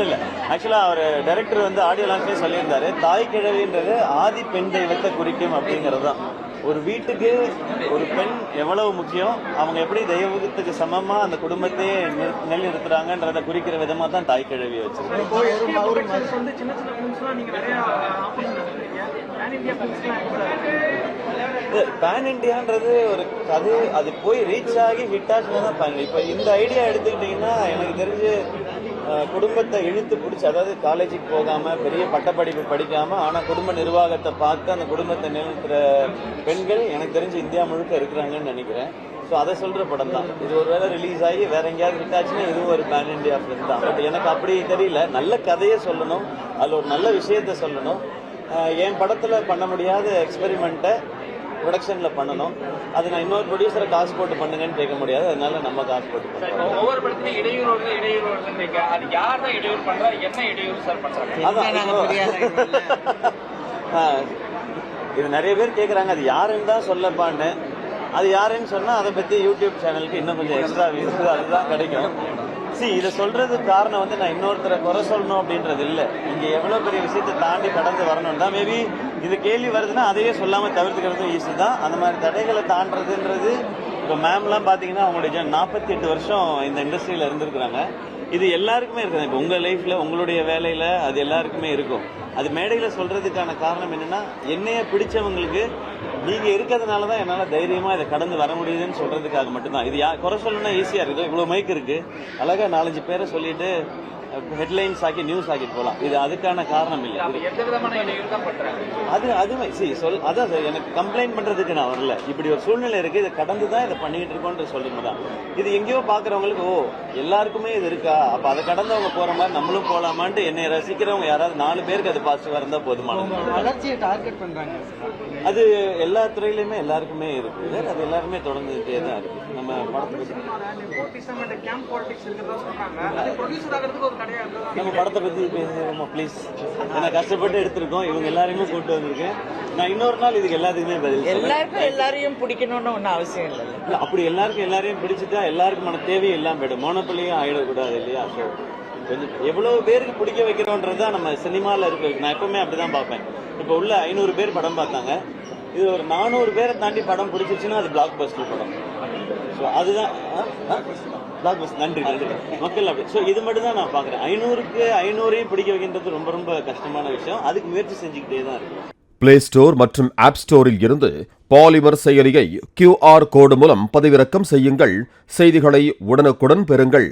இல்ல ஆக்சுவலா அவர் டைரக்டர் வந்து ஆடியோ லான்ச்லயே சொல்லியிருந்தாரு, தாய் கிழவின்றது ஆதி பெண் தெய்வத்தை குறிக்கும் அப்படிங்கிறது தான். ஒரு வீட்டுக்கு ஒரு பெண் எவ்வளவு முக்கியம், அவங்க எப்படி தெய்வத்துக்கு சமமா அந்த குடும்பத்தையே நிலைநிறுத்துறாங்கன்றத குறிக்கிற விதமா தான் தாய் கிழவியை வச்சிருக்கோம். பேன் இண்டியான்றது ஒரு கதை, அது போய் ரீச் ஆகி ஹிட் ஆச்சுன்னா தான் பாருங்க. இப்ப இந்த ஐடியா எடுத்துக்கிட்டீங்கன்னா எனக்கு தெரிஞ்சு குடும்பத்தை இழுத்து பிடிச்சி, அதாவது காலேஜுக்கு போகாம பெரிய பட்டப்படிப்பு படிக்காம ஆனா குடும்ப நிர்வாகத்தை பார்த்து அந்த குடும்பத்தை நிறுத்துற பெண்கள் எனக்கு தெரிஞ்சு இந்தியா முழுக்க இருக்கிறாங்கன்னு நினைக்கிறேன். ஸோ அதை சொல்ற படம் தான் இது. ஒரு வேளை ரிலீஸ் ஆகி வேற எங்கேயாவது ஹிட் ஆச்சுன்னா இதுவும் ஒரு பேன் இண்டியா ஃபிலிம் தான். பட் எனக்கு அப்படி தெரியல, நல்ல கதையை சொல்லணும், அதில் ஒரு நல்ல விஷயத்த சொல்லணும். என் படத்துல பண்ண முடியாத எக்ஸ்பெரிமெண்ட்டை ப்ரொடக்ஷன்ல பண்ணணும். அது நான் இன்னொரு ப்ரொடியூசரை காசு போட்டு பண்ணுங்கன்னு கேட்க முடியாது, அதனால நம்ம காசு போட்டு பண்ணுவோம். ஒவ்வொரு படத்துலையும் இடையூறு அது யார் தான் இடையூறு பண்றா, என்ன இடையூறு சார் பண்றாங்க? இது நிறைய பேர் கேட்கறாங்க, அது யாருன்னு தான் சொல்லப்பான்னு. அது யாருன்னு சொன்னா அதை பத்தி யூடியூப் சேனலுக்கு இன்னும் கொஞ்சம் எக்ஸ்ட்ரா வியூஸ் அதுதான் கிடைக்கும். இதை சொல்றதுக்கு காரணம் வந்து நான் இன்னொருத்தரை குறை சொல்லணும் அப்படின்றது இல்லை. இங்க எவ்வளவு பெரிய விஷயத்தை தாண்டி கடந்து வரணும் தான். மேபி இது கேள்வி வருதுன்னா அதையே சொல்லாம தவிர்த்துக்கிறதும் ஈஸி தான். அந்த மாதிரி தடைகளை தாண்டதுன்றது இப்போ மேம்லாம் பாத்தீங்கன்னா அவங்களுடைய 48 வருஷம் இந்த இண்டஸ்ட்ரியில இருந்திருக்கிறாங்க. இது எல்லாருக்குமே இருக்குது. இப்போ உங்க லைஃப்ல உங்களுடைய வேலையில அது எல்லாருக்குமே இருக்கும். அது மேடையில சொல்றதுக்கான காரணம் என்னன்னா, என்னைய பிடிச்சவங்களுக்கு நீங்க இருக்கிறதுனாலதான் என்னால தைரியமா இதை கடந்து வர முடியுதுன்னு சொல்றதுக்காக மட்டும்தான். இது குறை சொல்லணும்னா ஈஸியா இருக்குது. இவ்வளவு மைக் இருக்கு, அழகா 4-5 பேரை சொல்லிட்டு ஹெட்லைன்ஸ் ஆக்கி நியூஸ் ஆக்கிட்டு போலாம். இது அதுக்கான காரணம் இல்லை. அதான் எனக்கு கம்ப்ளைண்ட் பண்றதுக்கு நான் வரல. இப்படி ஒரு சூழ்நிலை இருக்கு, இதை கடந்துதான் இதை பண்ணிட்டு இருக்கோன்ற சொல்லுங்கதான். இது எங்கேயோ பாக்குறவங்களுக்கு ஓ எல்லாருக்குமே இது இருக்கா, அப்ப அதை கடந்தவங்க போற மாதிரி நம்மளும் போலாமான்ட்டு என்னை ரசிக்கிறவங்க யாராவது 4 பேருக்கு அது பாசிட்டிவா இருந்தா போதுமானது. வளர்ச்சியை டார்கெட் பண்றாங்க, அது எல்லா துறையிலுமே எல்லாருக்குமே இருக்கு. அது எல்லாருமே தொடர்ந்துட்டே தான் இருக்கு. நம்ம படத்தை நம்ம படத்தை பத்தி பேசுவோமா ப்ளீஸ்? நான் கஷ்டப்பட்டு எடுத்திருக்கோம், இவங்க எல்லாரையுமே கூட்டு வந்திருக்கேன். நான் இன்னொரு நாள் இதுக்கு எல்லாத்துக்குமே பதில். எல்லாருக்கும் எல்லாரையும் பிடிக்கணும்னு ஒன்றும் அவசியம் இல்லை. அப்படி எல்லாருக்கும் எல்லாரையும் பிடிச்சிட்டா எல்லாருக்குமான தேவையும் எல்லாம் போயிடும், மோனோபொலியும் ஆயிடக்கூடாது இல்லையா? ஸோ கொஞ்சம் எவ்வளவு பேருக்கு பிடிக்க வைக்கிறோன்றதுதான் நம்ம சினிமாவில் இருக்கு. நான் எப்பவுமே அப்படிதான் பார்ப்பேன். இப்போ உள்ள 500 பேர் படம் பார்த்தாங்க, இது ஒரு 400 பேரை தாண்டி படம் பிடிச்சிருச்சுன்னா அது பிளாக் பஸ்டர் படம். ஸோ அதுதான் பிளாக் பஸ்டர். நன்றி நன்றி மக்கள் அப்படி. ஸோ இது மட்டும் தான் நான் பார்க்குறேன். 500க்கு 500ஐயும் பிடிக்க வைக்கின்றது ரொம்ப ரொம்ப கஷ்டமான விஷயம். அதுக்கு முயற்சி செஞ்சுக்கிட்டே தான் இருக்கு. பிளே ஸ்டோர் மற்றும் ஆப் ஸ்டோரில் இருந்து பாலிமர் செயலியை QR கோடு மூலம் பதிவிறக்கம் செய்யுங்கள். செய்திகளை உடனுக்குடன் பெறுங்கள்.